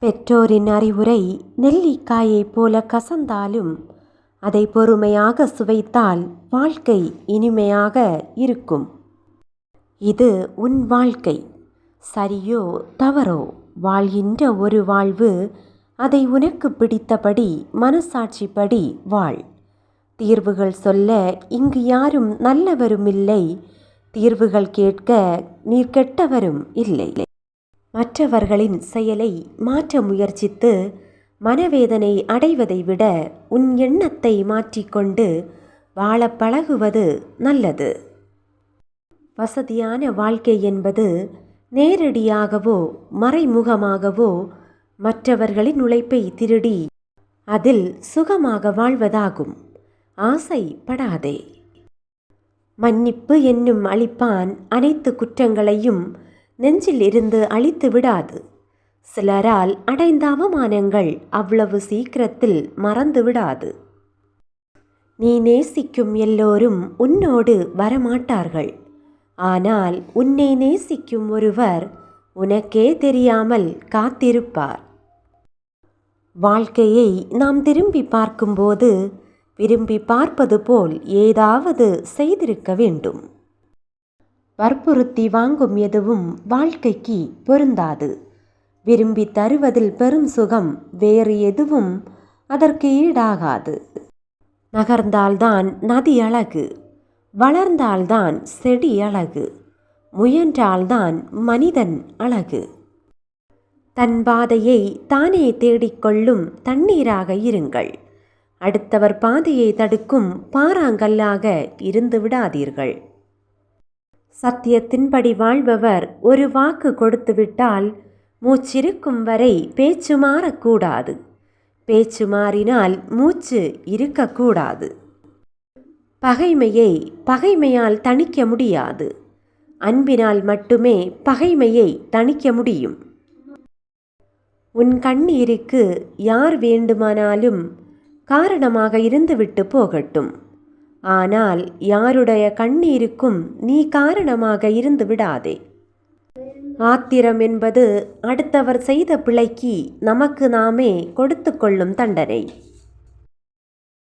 பெற்றோரின் அறிவுரை நெல்லிக்காயைப் போல கசந்தாலும் அதை பொறுமையாக சுவைத்தால் வாழ்க்கை இனிமையாக இருக்கும். இது உன் வாழ்க்கை. சரியோ தவறோ வாழ்கின்ற ஒரு வாழ்வு. அதை உனக்கு பிடித்தபடி மனசாட்சிப்படி வாழ். தீர்வுகள் சொல்ல இங்கு யாரும் நல்லவரும் இல்லை. தீர்வுகள் கேட்க நீர் கெட்டவரும் இல்லை. மற்றவர்களின் செயலை மாற்ற முயற்சித்து மனவேதனை அடைவதை விட உன் எண்ணத்தை மாற்றிக்கொண்டு வாழ பழகுவது நல்லது. வசதியான வாழ்க்கை என்பது நேரடியாகவோ மறைமுகமாகவோ மற்றவர்களின் உழைப்பை திருடி அதில் சுகமாக வாழ்வதாகும். ஆசைப்படாதே. மன்னிப்பு என்னும் அழிப்பான் அனைத்து குற்றங்களையும் நெஞ்சில் இருந்து அழித்து விடாது. சிலரால் அடைந்த அவமானங்கள் அவ்வளவு சீக்கிரத்தில் மறந்து விடாது. நீ நேசிக்கும் எல்லோரும் உன்னோடு வரமாட்டார்கள். ஆனால் உன்னை நேசிக்கும் ஒருவர் உனக்கே தெரியாமல் காத்திருப்பார். வாழ்க்கையை நாம் திரும்பி பார்க்கும்போது விரும்பி பார்ப்பது போல் ஏதாவது செய்திருக்க வேண்டும். வற்புறுத்தி வாங்கும் எதுவும் வாழ்க்கைக்கு பொருந்தாது. விரும்பி தருவதில் பெரும் சுகம் வேறு எதுவும் அதற்கு ஈடாகாது. நகர்ந்தால்தான் நதி அழகு, வளர்ந்தால்தான் செடி அழகு, முயன்றால்தான் மனிதன் அழகு. தன் பாதையை தானே தேடிக்கொள்ளும் தண்ணீராக இருங்கள். அடுத்தவர் பாதையை தடுக்கும் பாறாங்கல்லாக இருந்து விடாதீர்கள். சத்தியத்தின்படி வாழ்பவர் ஒரு வாக்கு கொடுத்துவிட்டால் மூச்சிருக்கும் வரை பேச்சு மாறக்கூடாது. பேச்சு மாறினால் மூச்சு இருக்கக்கூடாது. பகைமையை பகைமையால் தணிக்க முடியாது. அன்பினால் மட்டுமே பகைமையை தணிக்க முடியும். உன் கண்ணீருக்கு யார் வேண்டுமானாலும் காரணமாக இருந்துவிட்டு போகட்டும். ஆனால் யாருடைய கண்ணீருக்கும் நீ காரணமாக இருந்து விடாதே. ஆத்திரம் என்பது அடுத்தவர் செய்த பிழைக்கு நமக்கு நாமே கொடுத்து கொள்ளும் தண்டனை.